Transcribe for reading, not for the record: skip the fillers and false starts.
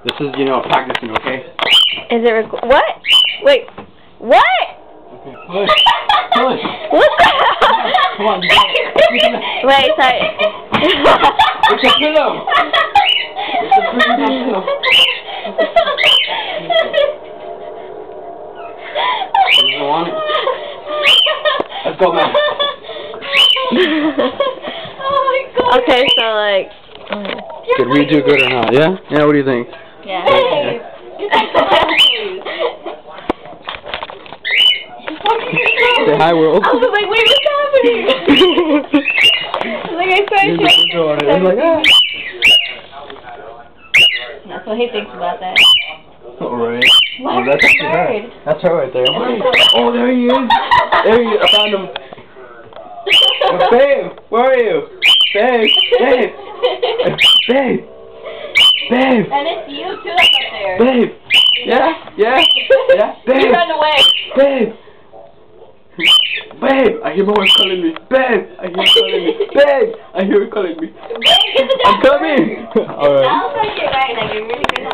This is, you know, practicing, okay? Is it what? Wait. What? Okay. Push. Push. What the hell? Come on. Wait, sorry. It's a pillow. It's a freaking pillow. You don't want it? Let's go, man. Oh my god. Okay, so like. Did we do good or not? Yeah? Yeah, what do you think? Yeah. Hey. Say hi, world. I was like, wait, what's happening? Like, I started I'm like, ah. That's what he thinks about that. Alright. Why Oh, that's actually her. bird? That's her right there. Oh, there he is. There he is. I found him. Oh, babe, where are you? Babe, babe, babe, babe. And it's you too up there. Babe. Yeah, yeah, yeah. Babe. You run away. Babe. Babe, I hear my voice calling me. Babe, I hear her calling me. Babe, I hear her calling me. I'm coming. Alright. Sounds like you're right. Like you're really good.